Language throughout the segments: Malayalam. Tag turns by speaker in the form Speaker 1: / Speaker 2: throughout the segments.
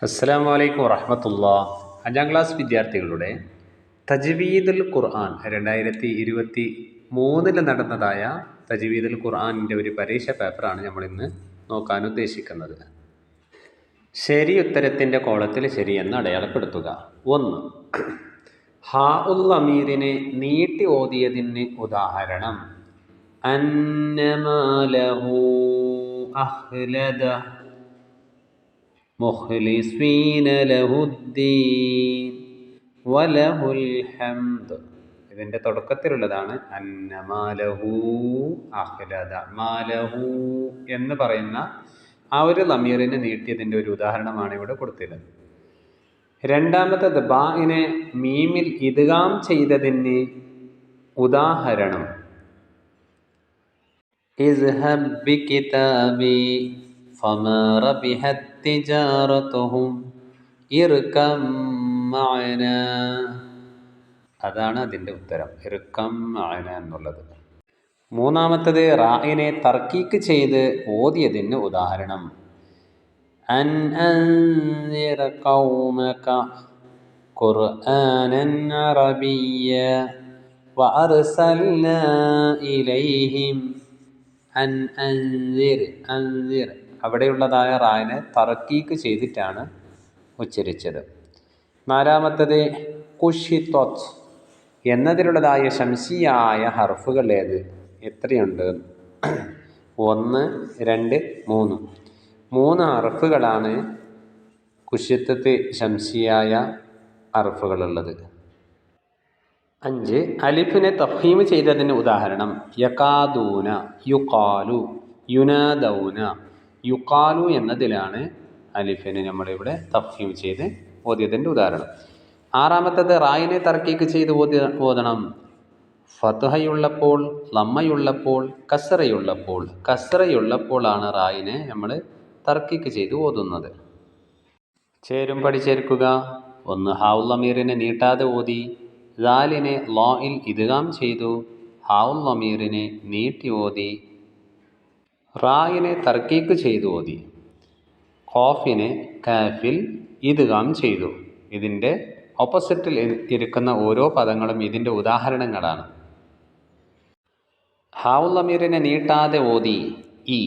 Speaker 1: അസ്സലാമു അലൈക്കും വറഹ്മത്തുള്ളാഹി. 5ാം ക്ലാസ് വിദ്യാർത്ഥികളുടെ തജ്വീദുൽ ഖുർആൻ 2023 നടന്നതായ തജ്വീദുൽ ഖുർആനിൻ്റെ ഒരു പരീക്ഷ പേപ്പറാണ് നമ്മളിന്ന് നോക്കാൻ ഉദ്ദേശിക്കുന്നത്. ശരി ഉത്തരത്തിൻ്റെ കോളത്തിൽ ശരിയെന്ന് അടയാളപ്പെടുത്തുക. 1. ഹാ ഉൽ അമീറിനെ നീട്ടി ഓതിയതിന് ഉദാഹരണം: അന്നമാലഹു അഹ്ലദ മുഖ്ലിസീന ലഹുദ്ദീൻ വലഹുൽ ഹംദ്. ഇതിൻ്റെ തുടക്കത്തിലുള്ളതാണ് അന്നമാലഹു അഹ്ലദ. മാലഹു എന്ന് പറയുന്ന ആ ഒരു ലമീറിനെ നീട്ടിയതിൻ്റെ ഒരു ഉദാഹരണമാണ് ഇവിടെ കൊടുത്തിരുന്നത്. രണ്ടാമത്തത് ബാഇനെ മീമിൽ ഇദ്ഗാം ചെയ്തതിന് ഉദാഹരണം: ഇസ്ഹബ് ബികിതാബി ഫമാ റബിഹത് തിജാറതുഹും ഇർകം മഅന. അതാണ് അതിൻ്റെ ഉത്തരം, ഇർകം മഅന എന്നുള്ളത്. മൂന്നാമത്തത് റായിനെ തർക്കീക്ക് ചെയ്ത് ഓതിയതിന് ഉദാഹരണം: അൻ അൻസിർ ഖൗമക ഖുർആനൻ അറബിയ്യ വഅർസൽനാ ഇലൈഹിം. അൻ അൻസിർ, അൻസിർ അവിടെയുള്ളതായ റായിനെ തർക്കീക്ക് ചെയ്തിട്ടാണ് ഉച്ചരിച്ചത്. നാലാമത്തത് കുഷിത്വത് എന്നതിലുള്ളതായ ശംസിയായ ഹർഫുകൾ ഏത്? എത്രയുണ്ട്? 1, 2, 3. 3 ഹർഫുകളാണ് കുഷിത്വത്ത് ശംസിയായ ഹർഫുകളുള്ളത്. 5. അലിഫിനെ തഫ്ഹീം ചെയ്തതിന് ഉദാഹരണം: യകാദൂന, യുഖാലു, യുനാദൗന. യുഖാലു എന്നതിലാണ് അലിഫിനെ നമ്മളിവിടെ തഫ്ഹീം ചെയ്ത് ഓതിയതിൻ്റെ ഉദാഹരണം. ആറാമത്തത് റായിനെ തർക്കീക്ക് ചെയ്ത് ഓതണം: ഫത്ഹയുള്ളപ്പോൾ, ലമ്മയുള്ളപ്പോൾ, കസ്റയുള്ളപ്പോൾ. കസ്റയുള്ളപ്പോഴാണ് റായിനെ നമ്മൾ തർക്കീക്ക് ചെയ്ത് ഓതുന്നത്. ചേരും പഠിച്ചേർക്കുക. 1. ഹാഉൽ ലമീറിനെ നീട്ടാതെ ഓതി. ദാലിനെ ലായിൽ ഇദ്ഗാം ചെയ്തു. ഹാഉൽ ലമീറിനെ നീട്ടി ഓതി. റായിനെ തർക്കീക്ക് ചെയ്തു ഓതി. ഖാഫിനെ കാഫിൽ ഇദ്ഗാം ചെയ്തു. ഇതിൻ്റെ ഓപ്പോസിറ്റിൽ ഇരിക്കുന്ന ഓരോ പദങ്ങളും ഇതിൻ്റെ ഉദാഹരണങ്ങളാണ്. ഹാഉൽ ലമീറിനെ നീട്ടാതെ ഓതി. ഈ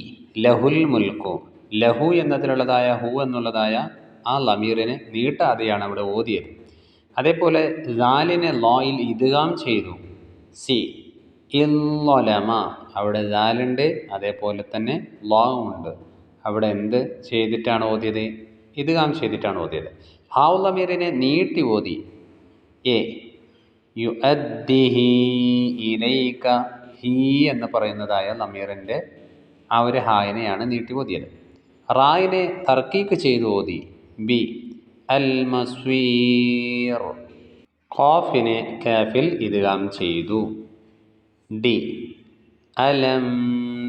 Speaker 1: ലഹുൽ മുൽക്കു. ലഹു എന്നതിലുള്ളതായ ഹു എന്നുള്ളതായ ആ ലമീറിനെ നീട്ടാതെയാണ് അവിടെ ഓതിയത്. അതേപോലെ ദാലിനെ ലായിൽ ഇദ്ഗാം ചെയ്തു. സി ഇല്ലൊലമ, അവിടെ ദാലുണ്ട്, അതേപോലെ തന്നെ ലാവും ഉണ്ട്. അവിടെ എന്ത് ചെയ്തിട്ടാണ് ഓതിയത്? ഇദ്ഗാം ചെയ്തിട്ടാണ് ഓതിയത്. ഹാഉൽ ലമീറിനെ നീട്ടി ഓതി. എ യുഅദ്ദിഹി ഇലൈക. ഹി എന്ന് പറയുന്നതായ ലമീറിൻ്റെ ആ ഒരു ഹായിനെയാണ് നീട്ടി ഓതിയത്. റായിനെ തർക്കീക്ക് ചെയ്ത് ഓതി. ബി അൽ മസ്വീർ. ഖാഫിനെ കാഫിൽ ഇദ്ഗാം ചെയ്തു. ഡി അലം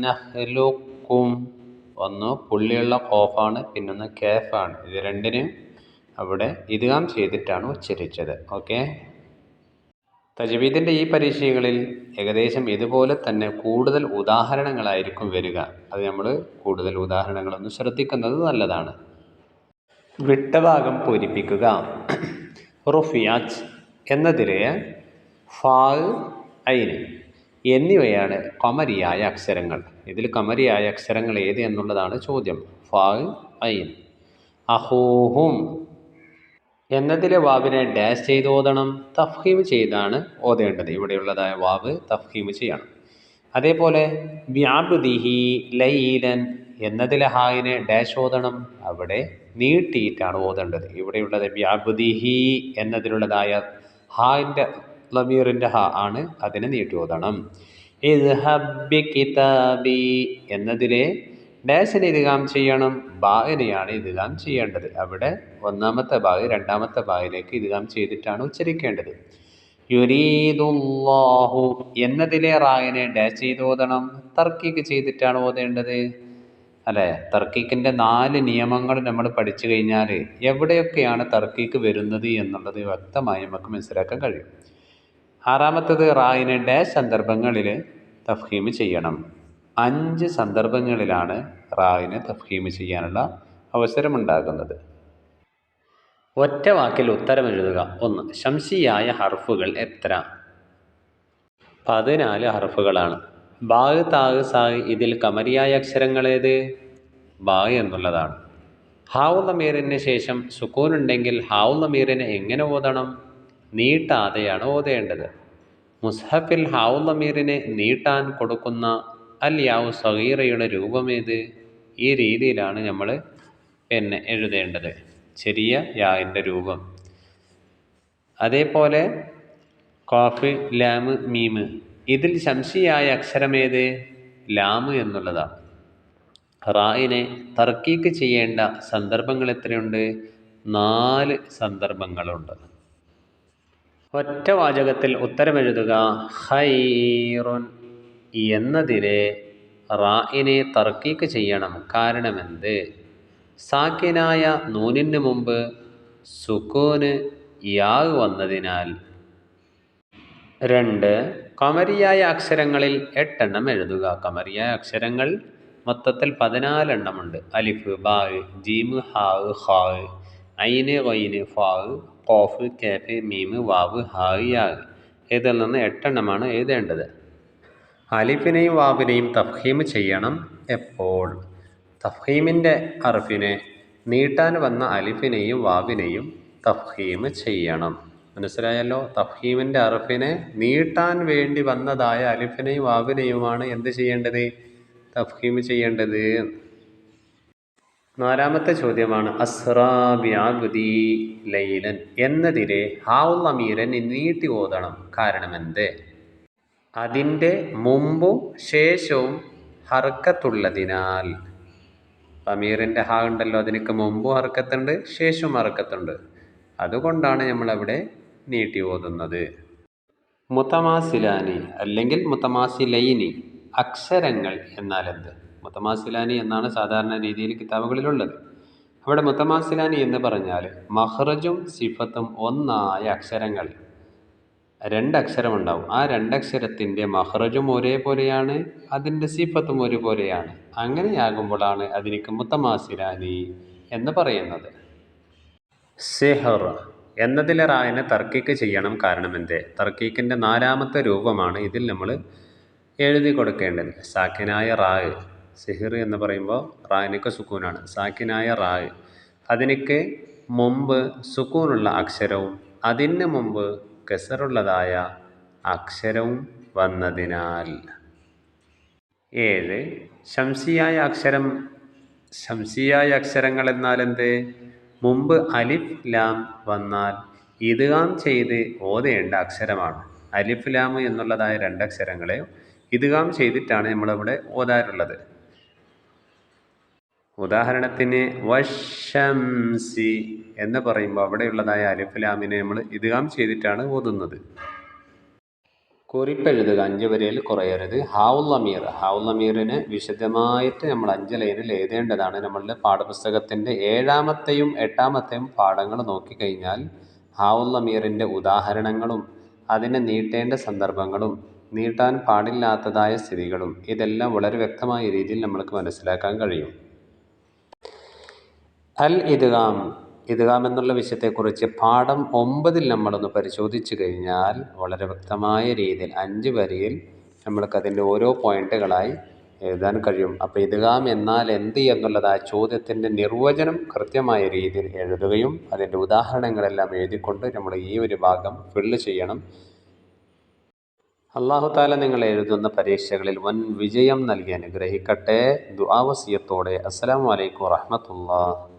Speaker 1: നഖ്ലുഖും. ഒന്ന് പുള്ളിയുള്ള ഖാഫാണ്, പിന്നൊന്ന് കാഫാണ്. ഇത് രണ്ടിനും അവിടെ ഇദ്ഗാം ചെയ്തിട്ടാണ് ഉച്ചരിച്ചത്. ഓക്കെ. തജ്വീദിൻ്റെ ഈ പരീക്ഷകളിൽ ഏകദേശം ഇതുപോലെ തന്നെ കൂടുതൽ ഉദാഹരണങ്ങളായിരിക്കും വരിക. അത് നമ്മൾ കൂടുതൽ ഉദാഹരണങ്ങളൊന്ന് ശ്രദ്ധിക്കുന്നത് നല്ലതാണ്. വിട്ട ഭാഗം പൂരിപ്പിക്കുക. റുഫിയാത്ത് എന്നതിലെ ഫാ, ഐൻ എന്നിവയാണ് ഖമരിയായ അക്ഷരങ്ങൾ. ഇതിൽ ഖമരിയായ അക്ഷരങ്ങൾ ഏത് എന്നുള്ളതാണ് ചോദ്യം. ഫാ, ഐൻ. അഹൂഹും എന്നതിലെ വാവിനെ ഡാഷ് ചെയ്ത് ഓതണം. തഫ്ഹീം ചെയ്താണ് ഓതേണ്ടത്. ഇവിടെയുള്ളതായ വാവ് തഫ്ഹീം ചെയ്യണം. അതേപോലെ ബിഅബ്ദിഹി ലൈലൻ എന്നതിലെ ഹായിനെ ഡാഷ് ഓതണം. അവിടെ നീട്ടിയിട്ടാണ് ഓതേണ്ടത്. ഇവിടെയുള്ളത് ബിഅബ്ദിഹി എന്നതിലുള്ളതായ ഹായിൻ്റെ ലമീറിൻ്റെ ഹ ആണ്, അതിനെ നീട്ടി ഓതണം. ഇസ്ഹബ് ബികിതാബി എന്നതിലെ ഡാഷിനെ ഇദ്ഗാം ചെയ്യണം. ബാഇനെയാണ് ഇദ്ഗാം ചെയ്യേണ്ടത്. അവിടെ ഒന്നാമത്തെ ബാഗ് രണ്ടാമത്തെ ബായിലേക്ക് ഇദ്ഗാം ചെയ്തിട്ടാണ് ഉച്ചരിക്കേണ്ടത്. യുരീദുല്ലാഹു എന്നതിലെ റായിനെ ഡാഷ് ചെയ്ത് ഓതണം. തർക്കീക്ക് ചെയ്തിട്ടാണ് ഓതേണ്ടത്. അല്ലേ? തർക്കീക്കിൻ്റെ 4 നിയമങ്ങൾ നമ്മൾ പഠിച്ചു കഴിഞ്ഞാൽ എവിടെയൊക്കെയാണ് തർക്കീക്ക് വരുന്നത് എന്നുള്ളത് വ്യക്തമായി നമുക്ക് മനസ്സിലാക്കാൻ കഴിയും. ആറാമത്തത് റായിനെ ഡാഷ് സന്ദർഭങ്ങളിൽ തഫ്ഹീം ചെയ്യണം. 5 സന്ദർഭങ്ങളിലാണ് റായിനെ തഫ്ഹീം ചെയ്യാനുള്ള അവസരമുണ്ടാകുന്നത്. ഒറ്റ വാക്കിൽ ഉത്തരം എഴുതുക. 1. ശംസിയായ ഹർഫുകൾ എത്ര? 14 ഹർഫുകളാണ്. ബാഗ്, താഗ്, സാഗ് ഇതിൽ കമരിയായ അക്ഷരങ്ങളേത്? ബാ എന്നുള്ളതാണ്. ഹാവു ലമീറിന് ശേഷം സുക്കൂനുണ്ടെങ്കിൽ ഹാവു ലമീറിനെ എങ്ങനെ ഓതണം? നീട്ടാതെയാണ് ഓതേണ്ടത്. മുസ്ഹഫിൽ ഹാവു ലമീറിനെ നീട്ടാൻ കൊടുക്കുന്ന അൽ യാവു സഗീറയുടെ രൂപമേത്? ഈ രീതിയിലാണ് നമ്മൾ എഴുതേണ്ടത്, ചെറിയ യാവിൻ്റെ രൂപം. അതേപോലെ ഖാഫ്, ലാമ്, മീമ് ഇതിൽ ശംസിയായ അക്ഷരമേത്? ലാമ് എന്നുള്ളതാണ്. റായിനെ തർക്കീക്ക് ചെയ്യേണ്ട സന്ദർഭങ്ങൾ എത്രയുണ്ട്? 4 സന്ദർഭങ്ങളുണ്ട്. ഒറ്റ വാചകത്തിൽ ഉത്തരമെഴുതുക. ഖൈറുൻ എന്നതിലെ റായിനെ തർക്കീക്ക് ചെയ്യണം. കാരണമെന്ത്? സാക്കിനായ നൂനിന് മുമ്പ് സുക്കൂന് യാ വന്നതിനാൽ. 2. കമരിയായ അക്ഷരങ്ങളിൽ 8 എണ്ണം എഴുതുക. കമരിയായ അക്ഷരങ്ങൾ മൊത്തത്തിൽ 14 എണ്ണമുണ്ട്. അലിഫ്, ബാ, ജീമ്, ഹാ, ഖാ, ഐന്, ഗൈന്, ഫാ, ഖാഫ്, കാഫ്, മീമ്, വാവ്, ഹാ, യാ. ഇതിൽ നിന്ന് 8 എണ്ണമാണ് എഴുതേണ്ടത്. അലിഫിനെയും വാവിനെയും തഫ്ഹീം ചെയ്യണം. എപ്പോൾ? തഫ്ഹീമിൻ്റെ ഹർഫിനെ നീട്ടാൻ വന്ന അലിഫിനെയും വാവിനെയും തഫ്ഹീം ചെയ്യണം. മനസ്സിലായല്ലോ? തഫ്ഹീമിൻ്റെ ഹർഫിനെ നീട്ടാൻ വേണ്ടി വന്നതായ അലിഫിനെയും വാവിനെയുമാണ് എന്ത് ചെയ്യേണ്ടത്? തഫ്ഹീം ചെയ്യേണ്ടത്. 4-ാമത്തെ ചോദ്യമാണ് അസ്റാ ബിഅബ്ദി ലൈലൻ എന്നതിലെ ഹാഉ ലമീറിനെ നീട്ടി ഓതണം. കാരണമെന്ത്? അതിൻ്റെ മുമ്പും ശേഷവും ഹർക്കത്തുള്ളതിനാൽ. ലമീറിൻ്റെ ഹാ ഉണ്ടല്ലോ, അതിനൊക്കെ മുമ്പും ഹർക്കത്തുണ്ട്, ശേഷവും ഹർക്കത്തുണ്ട്. അതുകൊണ്ടാണ് നമ്മളവിടെ നീട്ടി ഓതുന്നത്. മുതമാസിലാനി അല്ലെങ്കിൽ മുതമാസിലൈനി അക്ഷരങ്ങൾ എന്നാൽ എന്ത്? മുതമാസിലാനി എന്നാണ് സാധാരണ രീതിയിൽ കിതാബുകളിലുള്ളത്. അവിടെ മുതമാസിലാനി എന്ന് പറഞ്ഞാൽ മഖ്റജും സിഫത്തും ഒന്നായ അക്ഷരങ്ങൾ. 2 അക്ഷരമുണ്ടാവും. ആ 2 അക്ഷരത്തിൻ്റെ മഖ്റജും ഒരേപോലെയാണ്, അതിൻ്റെ സിഫത്തും ഒരുപോലെയാണ്. അങ്ങനെയാകുമ്പോഴാണ് അതിലേക്ക് മുതമാസിലാനി എന്ന് പറയുന്നത്. സിഹർ എന്നതിലെ റായിനെ തർക്കീക്ക് ചെയ്യണം. കാരണമെന്ത്? തർക്കീക്കിൻ്റെ 4-ാമത്തെ രൂപമാണ് ഇതിൽ നമ്മൾ എഴുതി കൊടുക്കേണ്ടത്. സാക്കിനായ റായ്, സിഹിർ എന്ന് പറയുമ്പോൾ റായിനൊക്കെ സുക്കൂനാണ്. സാക്കിനായ റായ്, അതിനൊക്കെ മുമ്പ് സുക്കൂനുള്ള അക്ഷരവും അതിന് മുമ്പ് കസറുള്ളതായ അക്ഷരവും വന്നതിനാൽ. 7. ശംസിയായ അക്ഷരങ്ങൾ എന്നാൽ എന്ത്? മുമ്പ് അലിഫ് ലാം വന്നാൽ ഇദ്ഗാം ചെയ്ത് ഓതേണ്ട അക്ഷരമാണ്. അലിഫ് ലാം എന്നുള്ളതായ 2 അക്ഷരങ്ങളെ ഇദ്ഗാം ചെയ്തിട്ടാണ് നമ്മളിവിടെ ഓതാറുള്ളത്. ഉദാഹരണത്തിന് വശംസി എന്ന് പറയുമ്പോൾ അവിടെയുള്ളതായ അലിഫ് ലാമിനെ നമ്മൾ ഇദ്ഗാം ചെയ്തിട്ടാണ് ഓതുന്നത്. കുറിപ്പെഴുതുക. 5 വരിയിൽ കുറയരുത്. ഹാഉ ലമീറിന് വിശദമായിട്ട് നമ്മൾ 5 ലൈനിൽ എഴുതേണ്ടതാണ്. നമ്മളുടെ പാഠപുസ്തകത്തിൻ്റെ 7-ാമത്തെയും 8-ാമത്തെയും പാഠങ്ങൾ നോക്കിക്കഴിഞ്ഞാൽ ഹാഉ ലമീറിൻ്റെ ഉദാഹരണങ്ങളും അതിനെ നീട്ടേണ്ട സന്ദർഭങ്ങളും നീട്ടാൻ പാടില്ലാത്തതായ സ്ഥിതികളും ഇതെല്ലാം വളരെ വ്യക്തമായ രീതിയിൽ നമ്മൾക്ക് മനസ്സിലാക്കാൻ കഴിയും. അൽ ഇദ്ഗാം എന്നുള്ള വിഷയത്തെക്കുറിച്ച് പാഠം 9 നമ്മളൊന്ന് പരിശോധിച്ച് കഴിഞ്ഞാൽ വളരെ വ്യക്തമായ രീതിയിൽ 5 വരിയിൽ നമ്മൾക്ക് അതിൻ്റെ ഓരോ പോയിന്റുകളായി എഴുതാൻ കഴിയും. അപ്പോൾ ഇദ്ഗാം എന്നാൽ എന്ത് എന്നുള്ളത് ആ ചോദ്യത്തിൻ്റെ നിർവചനം കൃത്യമായ രീതിയിൽ എഴുതുകയും അതിൻ്റെ ഉദാഹരണങ്ങളെല്ലാം എഴുതിക്കൊണ്ട് നമ്മൾ ഈ ഒരു ഭാഗം ഫില്ല് ചെയ്യണം. അല്ലാഹു തആല നിങ്ങൾ എഴുതുന്ന പരീക്ഷകളിൽ വൻ വിജയം നൽകി അനുഗ്രഹിക്കട്ടെ. ദുആ വസിയത്തോടെ അസ്സലാമു അലൈക്കും വറഹ്മത്തുള്ളാഹി.